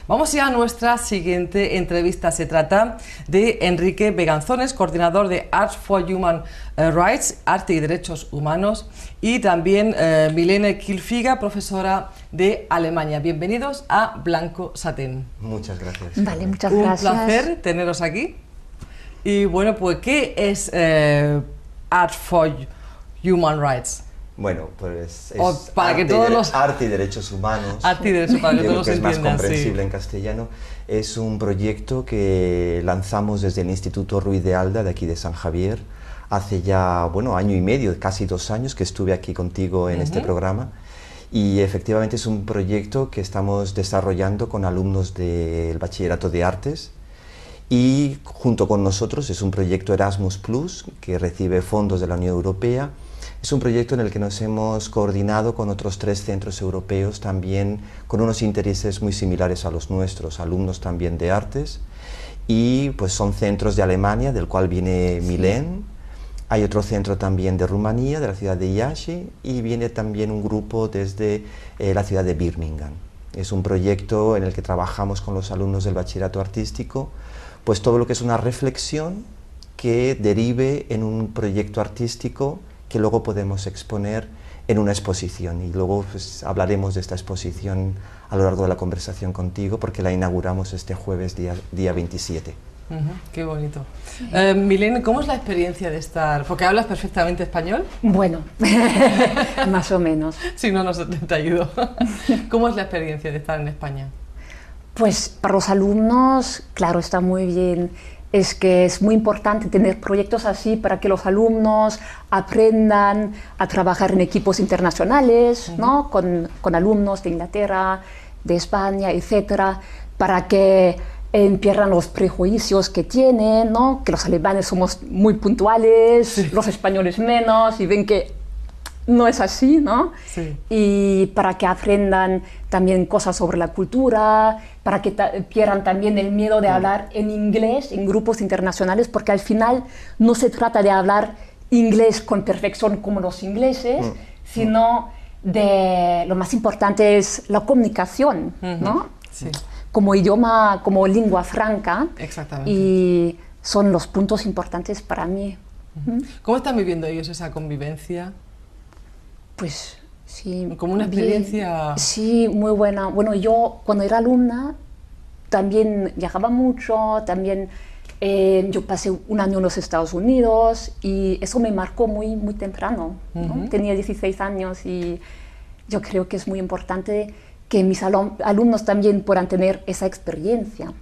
Vamos ya a nuestra siguiente entrevista. Se trata de Enrique Beganzones, coordinador de Arts for Human Rights, Arte y Derechos Humanos, y también Milene Kilfiga, profesora de Alemania. Bienvenidos a Blanco Satén. Muchas gracias. Vale, muchas gracias. Un placer teneros aquí. Y bueno, pues, ¿qué es Arts for Human Rights? Bueno, pues es para que todos los... arte y derechos humanos. Arte y derechos para que todos que es entiendan, más comprensible sí. en castellano. Es un proyecto que lanzamos desde el Instituto Ruiz de Alda, de aquí de San Javier, hace ya, bueno, año y medio, casi 2 años que estuve aquí contigo en este programa. Y efectivamente es un proyecto que estamos desarrollando con alumnos del Bachillerato de Artes. Y junto con nosotros es un proyecto Erasmus Plus, que recibe fondos de la Unión Europea. Es un proyecto en el que nos hemos coordinado con otros 3 centros europeos también con unos intereses muy similares a los nuestros, alumnos también de artes, y pues son centros de Alemania, del cual viene Milene, hay otro centro también de Rumanía, de la ciudad de Iași, y viene también un grupo desde la ciudad de Birmingham. Es un proyecto en el que trabajamos con los alumnos del bachillerato artístico, pues todo lo que es una reflexión que derive en un proyecto artístico que luego podemos exponer en una exposición, y luego pues, hablaremos de esta exposición a lo largo de la conversación contigo, porque la inauguramos este jueves día 27. Qué bonito. Milene, ¿cómo es la experiencia de estar...? Porque hablas perfectamente español. Bueno, más o menos. Si no, te ayudo. ¿Cómo es la experiencia de estar en España? Pues para los alumnos, claro, está muy bien. Es que es muy importante tener proyectos así para que los alumnos aprendan a trabajar en equipos internacionales, ¿no? con alumnos de Inglaterra, de España, etcétera, para que pierdan los prejuicios que tienen, ¿no? Que los alemanes somos muy puntuales, sí, los españoles menos, y ven que no es así, ¿no? Sí. Y para que aprendan también cosas sobre la cultura, para que pierdan también el miedo de hablar en inglés en grupos internacionales, porque al final no se trata de hablar inglés con perfección como los ingleses, sino de lo más importante es la comunicación, ¿no? Sí. Como idioma, como lengua franca. Exactamente. Y son los puntos importantes para mí. ¿Cómo están viviendo ellos esa convivencia? Pues sí. Como una experiencia... Bien, sí, muy buena. Bueno, yo cuando era alumna también viajaba mucho, también yo pasé 1 año en los Estados Unidos y eso me marcó muy, muy temprano, ¿no? Tenía 16 años y yo creo que es muy importante que mis alumnos también puedan tener esa experiencia.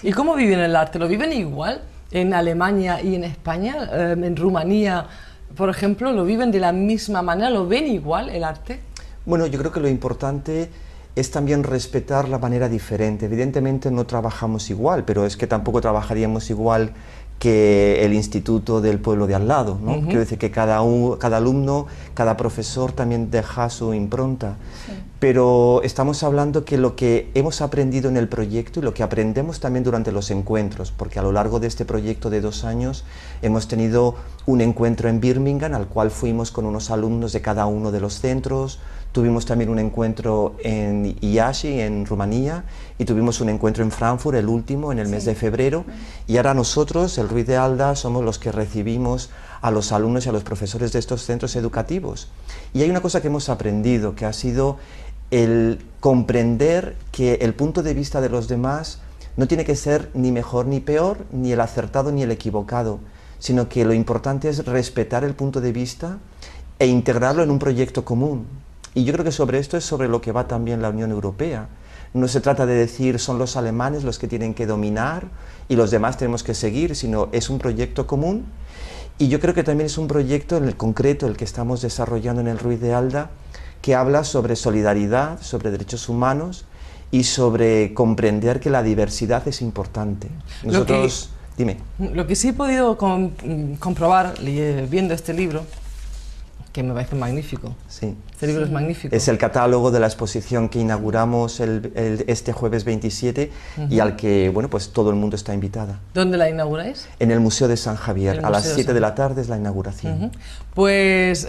¿Y cómo viven el arte? ¿Lo viven igual en Alemania y en España? ¿En Rumanía, por ejemplo, lo viven de la misma manera? ¿Lo ven igual el arte? Bueno, yo creo que lo importante es también respetar la manera diferente. Evidentemente no trabajamos igual, pero es que tampoco trabajaríamos igual que el instituto del pueblo de al lado, ¿no? Quiero decir que cada alumno, cada profesor también deja su impronta. Sí. Pero estamos hablando que lo que hemos aprendido en el proyecto y lo que aprendemos también durante los encuentros, porque a lo largo de este proyecto de 2 años hemos tenido un encuentro en Birmingham, al cual fuimos con unos alumnos de cada uno de los centros. Tuvimos también un encuentro en Iași, en Rumanía, y tuvimos un encuentro en Frankfurt, el último, en el mes de febrero. Y ahora nosotros, el Ruiz de Alda, somos los que recibimos a los alumnos y a los profesores de estos centros educativos. Y hay una cosa que hemos aprendido, que ha sido el comprender que el punto de vista de los demás no tiene que ser ni mejor ni peor, ni el acertado ni el equivocado, sino que lo importante es respetar el punto de vista e integrarlo en un proyecto común. Y yo creo que sobre esto es sobre lo que va también la Unión Europea. No se trata de decir son los alemanes los que tienen que dominar y los demás tenemos que seguir, sino es un proyecto común. Y yo creo que también es un proyecto en el concreto, el que estamos desarrollando en el Ruiz de Alda, que habla sobre solidaridad, sobre derechos humanos y sobre comprender que la diversidad es importante. Nosotros... Dime. Lo que sí he podido comprobar viendo este libro, que me parece magnífico. Sí. Este libro es magnífico. Es el catálogo de la exposición que inauguramos este jueves 27 y al que, bueno, pues todo el mundo está invitada. ¿Dónde la inauguráis? En el Museo de San Javier. A las 7 de la tarde es la inauguración. Pues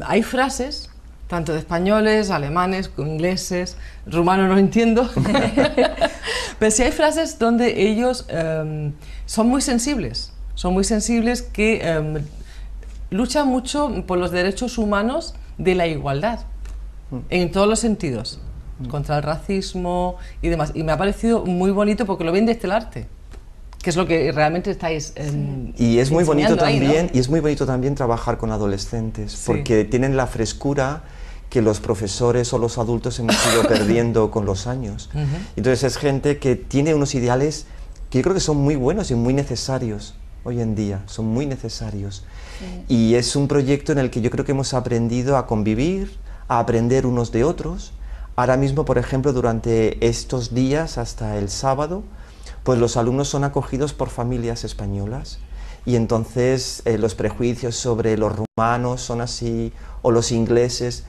hay frases tanto de españoles, alemanes, ingleses, rumano no entiendo, pero sí hay frases donde ellos son muy sensibles que luchan mucho por los derechos humanos de la igualdad, en todos los sentidos, contra el racismo y demás, y me ha parecido muy bonito porque lo ven desde el arte, que es lo que realmente estáis y es muy bonito ahí, también, ¿no? Y es muy bonito también trabajar con adolescentes, Sí. porque tienen la frescura que los profesores o los adultos hemos ido perdiendo con los años. Entonces es gente que tiene unos ideales que yo creo que son muy buenos y muy necesarios hoy en día, son muy necesarios. Y es un proyecto en el que yo creo que hemos aprendido a convivir, a aprender unos de otros. Ahora mismo, por ejemplo, durante estos días hasta el sábado, pues los alumnos son acogidos por familias españolas y entonces los prejuicios sobre los rumanos son así, o los ingleses,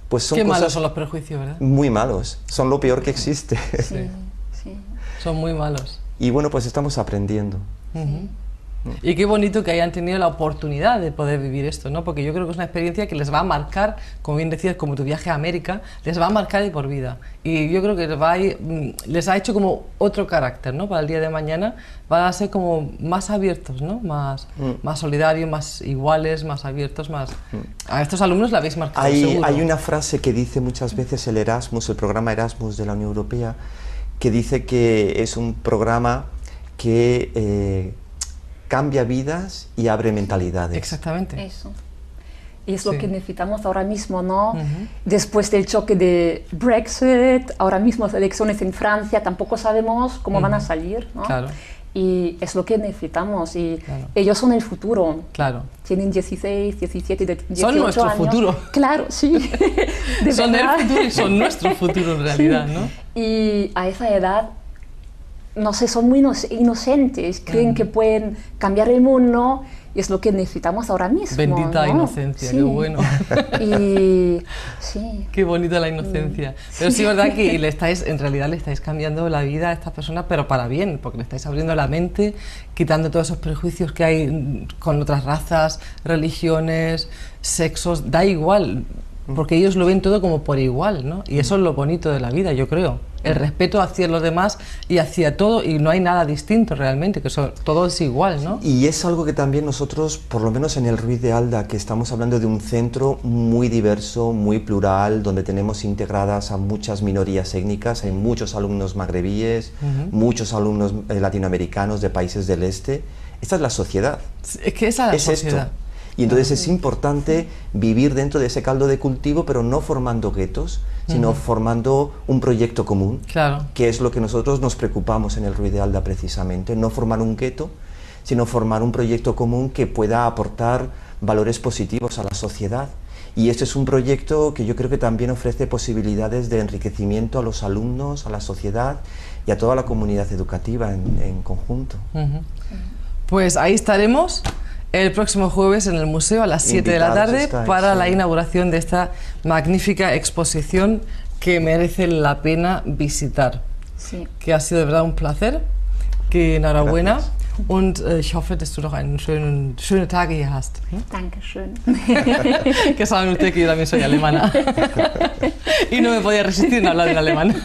pues son Qué cosas malos son los prejuicios, ¿verdad? muy malos, son lo peor que existe. Sí, sí. Son muy malos. Y bueno, pues estamos aprendiendo. Y qué bonito que hayan tenido la oportunidad de poder vivir esto, ¿no? Porque yo creo que es una experiencia que les va a marcar, como bien decías, como tu viaje a América, les va a marcar de por vida. Y yo creo que les ha hecho como otro carácter, ¿no? Para el día de mañana van a ser como más abiertos, ¿no? Más solidarios, más iguales, más abiertos, más... A estos alumnos la habéis marcado, seguro. Hay una frase que dice muchas veces el Erasmus, el programa Erasmus de la Unión Europea, que dice que es un programa que cambia vidas y abre mentalidades. Exactamente. Eso. Y es lo Sí. que necesitamos ahora mismo, ¿no? Después del choque de Brexit, ahora mismo las elecciones en Francia, tampoco sabemos cómo van a salir, ¿no? Claro. Y es lo que necesitamos. Y Claro. ellos son el futuro. Claro. Tienen 16, 17, 18 Son nuestro años. futuro. Claro, sí. De Son verdad. el futuro y son nuestro futuro en realidad, ¿no? Y a esa edad, no sé, son muy inocentes, creen que pueden cambiar el mundo y es lo que necesitamos ahora mismo. Bendita ¿no? inocencia, Sí. qué bueno. Y sí, Qué bonita la inocencia. Pero sí es verdad que en realidad le estáis cambiando la vida a estas personas, pero para bien, porque le estáis abriendo la mente, quitando todos esos prejuicios que hay con otras razas, religiones, sexos, da igual, porque ellos lo ven todo como por igual, ¿no? Y eso es lo bonito de la vida, yo creo. El respeto hacia los demás y hacia todo, y no hay nada distinto realmente, que todo es igual, ¿no? Y es algo que también nosotros, por lo menos en el Ruiz de Alda, que estamos hablando de un centro muy diverso, muy plural, donde tenemos integradas a muchas minorías étnicas, hay muchos alumnos magrebíes, muchos alumnos latinoamericanos de países del este. Esta es la sociedad. Es que esa es la Es sociedad. esto. Y entonces es importante vivir dentro de ese caldo de cultivo, pero no formando guetos, sino formando un proyecto común, Claro. que es lo que nosotros nos preocupamos en el Ruiz de Alda precisamente, no formar un gueto, sino formar un proyecto común que pueda aportar valores positivos a la sociedad. Y este es un proyecto que yo creo que también ofrece posibilidades de enriquecimiento a los alumnos, a la sociedad y a toda la comunidad educativa en conjunto. Pues ahí estaremos el próximo jueves en el museo a las 7 de la Invitados tarde estáis, para sí. la inauguración de esta magnífica exposición que merece la pena visitar. sí. Que ha sido de verdad un placer. Que enhorabuena. Gracias. Und ich hoffe, dass du noch einen schönen Tag hier hast. Dankeschön. Que saben ustedes que yo también soy alemana. Y no me podía resistir en hablar en alemán.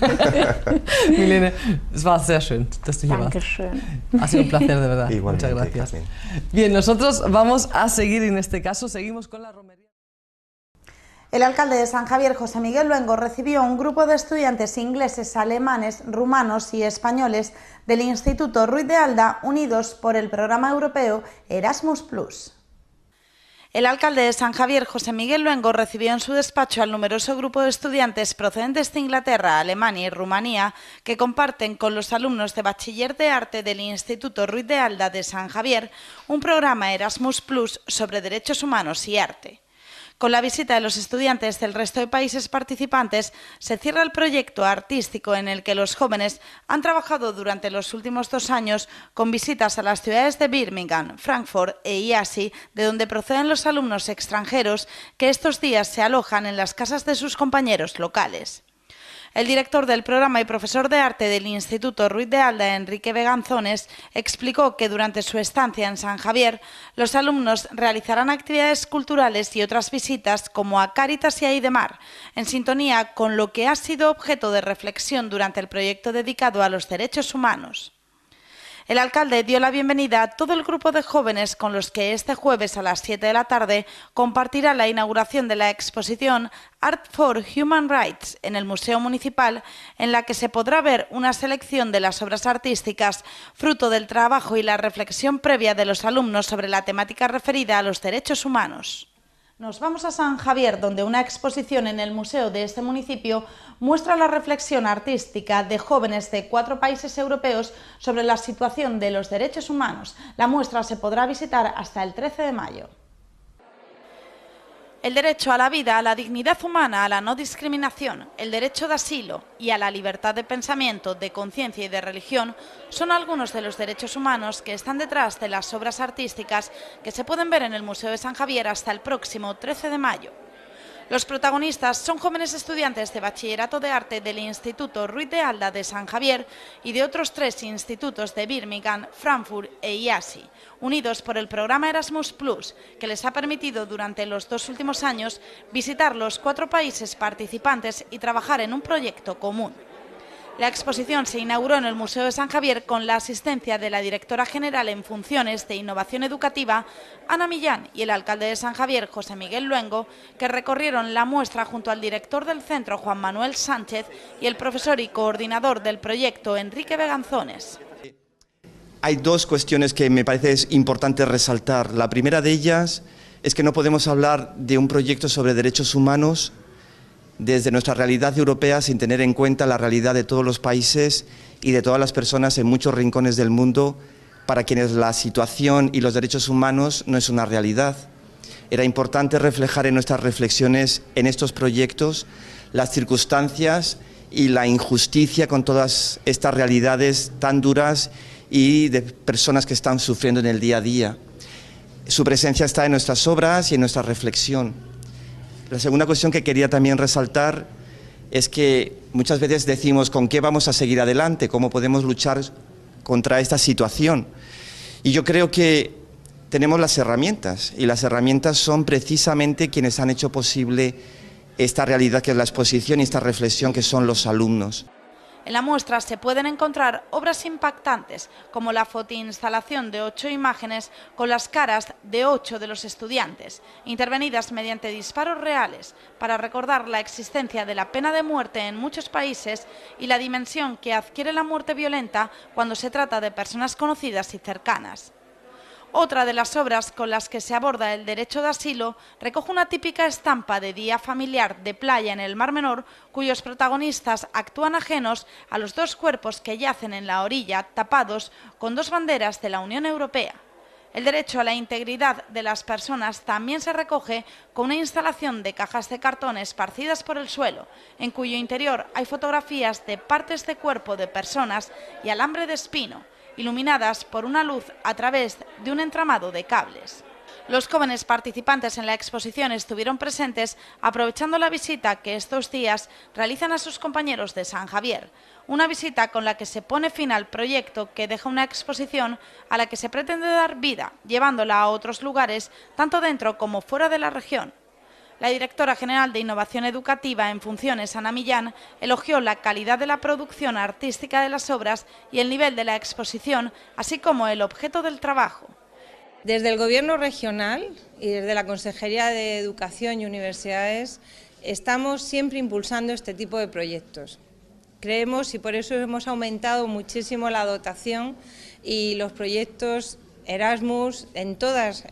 Milene, es war sehr schön, dass du hier warst. Dankeschön. Ha sido un placer, de verdad. Igualmente, Muchas gracias. Carmen. Bien, nosotros vamos a seguir en este caso, seguimos con la romería. El alcalde de San Javier, José Miguel Luengo, recibió un grupo de estudiantes ingleses, alemanes, rumanos y españoles del Instituto Ruiz de Alda, unidos por el programa europeo Erasmus+. El alcalde de San Javier, José Miguel Luengo, recibió en su despacho al numeroso grupo de estudiantes procedentes de Inglaterra, Alemania y Rumanía que comparten con los alumnos de Bachiller de Arte del Instituto Ruiz de Alda de San Javier un programa Erasmus+ sobre derechos humanos y arte. Con la visita de los estudiantes del resto de países participantes, se cierra el proyecto artístico en el que los jóvenes han trabajado durante los últimos 2 años con visitas a las ciudades de Birmingham, Frankfurt e Iași, de donde proceden los alumnos extranjeros que estos días se alojan en las casas de sus compañeros locales. El director del programa y profesor de arte del Instituto Ruiz de Alda, Enrique Beganzones, explicó que durante su estancia en San Javier, los alumnos realizarán actividades culturales y otras visitas como a Cáritas y a Idemar, en sintonía con lo que ha sido objeto de reflexión durante el proyecto dedicado a los derechos humanos. El alcalde dio la bienvenida a todo el grupo de jóvenes con los que este jueves a las 7 de la tarde compartirá la inauguración de la exposición Art for Human Rights en el Museo Municipal, en la que se podrá ver una selección de las obras artísticas fruto del trabajo y la reflexión previa de los alumnos sobre la temática referida a los derechos humanos. Nos vamos a San Javier, donde una exposición en el museo de este municipio muestra la reflexión artística de jóvenes de 4 países europeos sobre la situación de los derechos humanos. La muestra se podrá visitar hasta el 13 de mayo. El derecho a la vida, a la dignidad humana, a la no discriminación, el derecho de asilo y a la libertad de pensamiento, de conciencia y de religión son algunos de los derechos humanos que están detrás de las obras artísticas que se pueden ver en el Museo de San Javier hasta el próximo 13 de mayo. Los protagonistas son jóvenes estudiantes de Bachillerato de Arte del Instituto Ruiz de Alda de San Javier y de otros 3 institutos de Birmingham, Frankfurt e IASI, unidos por el programa Erasmus+, que les ha permitido durante los 2 últimos años visitar los 4 países participantes y trabajar en un proyecto común. La exposición se inauguró en el Museo de San Javier con la asistencia de la directora general en funciones de Innovación Educativa, Ana Millán, y el alcalde de San Javier, José Miguel Luengo, que recorrieron la muestra junto al director del centro, Juan Manuel Sánchez, y el profesor y coordinador del proyecto, Enrique Beganzones. Hay 2 cuestiones que me parece es importante resaltar. La primera de ellas es que no podemos hablar de un proyecto sobre derechos humanos desde nuestra realidad europea sin tener en cuenta la realidad de todos los países y de todas las personas en muchos rincones del mundo para quienes la situación y los derechos humanos no es una realidad. Era importante reflejar en nuestras reflexiones en estos proyectos las circunstancias y la injusticia con todas estas realidades tan duras y de personas que están sufriendo en el día a día. Su presencia está en nuestras obras y en nuestra reflexión. La segunda cuestión que quería también resaltar es que muchas veces decimos ¿con qué vamos a seguir adelante? ¿Cómo podemos luchar contra esta situación? Y yo creo que tenemos las herramientas, y las herramientas son precisamente quienes han hecho posible esta realidad que es la exposición y esta reflexión que son los alumnos. En la muestra se pueden encontrar obras impactantes, como la fotoinstalación de 8 imágenes con las caras de 8 de los estudiantes, intervenidas mediante disparos reales, para recordar la existencia de la pena de muerte en muchos países y la dimensión que adquiere la muerte violenta cuando se trata de personas conocidas y cercanas. Otra de las obras con las que se aborda el derecho de asilo recoge una típica estampa de día familiar de playa en el Mar Menor, cuyos protagonistas actúan ajenos a los 2 cuerpos que yacen en la orilla, tapados con 2 banderas de la Unión Europea. El derecho a la integridad de las personas también se recoge con una instalación de cajas de cartón esparcidas por el suelo, en cuyo interior hay fotografías de partes de cuerpo de personas y alambre de espino, iluminadas por una luz a través de un entramado de cables. Los jóvenes participantes en la exposición estuvieron presentes aprovechando la visita que estos días realizan a sus compañeros de San Javier, una visita con la que se pone fin al proyecto que deja una exposición a la que se pretende dar vida, llevándola a otros lugares tanto dentro como fuera de la región. La directora general de Innovación Educativa en funciones, Ana Millán, elogió la calidad de la producción artística de las obras y el nivel de la exposición, así como el objeto del trabajo. Desde el Gobierno regional y desde la Consejería de Educación y Universidades estamos siempre impulsando este tipo de proyectos. Creemos, y por eso hemos aumentado muchísimo la dotación y los proyectos Erasmus en todas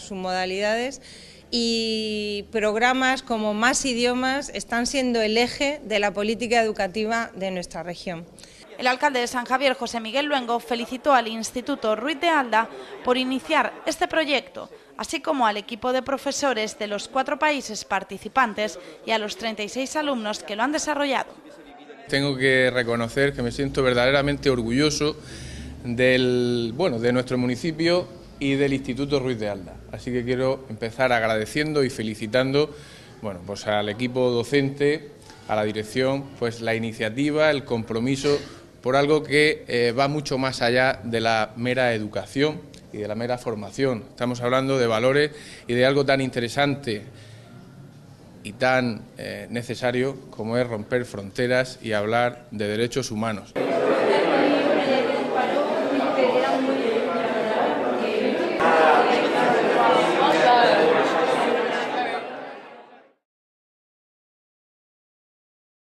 sus modalidades, y programas como Más Idiomas están siendo el eje de la política educativa de nuestra región. El alcalde de San Javier, José Miguel Luengo, felicitó al Instituto Ruiz de Alda por iniciar este proyecto, así como al equipo de profesores de los 4 países participantes y a los 36 alumnos que lo han desarrollado. Tengo que reconocer que me siento verdaderamente orgulloso de nuestro municipio y del Instituto Ruiz de Alda. Así que quiero empezar agradeciendo y felicitando al equipo docente a la dirección pues la iniciativa, el compromiso por algo que va mucho más allá de la mera educación y de la mera formación. Estamos hablando de valores y de algo tan interesante y tan necesario como es romper fronteras y hablar de derechos humanos.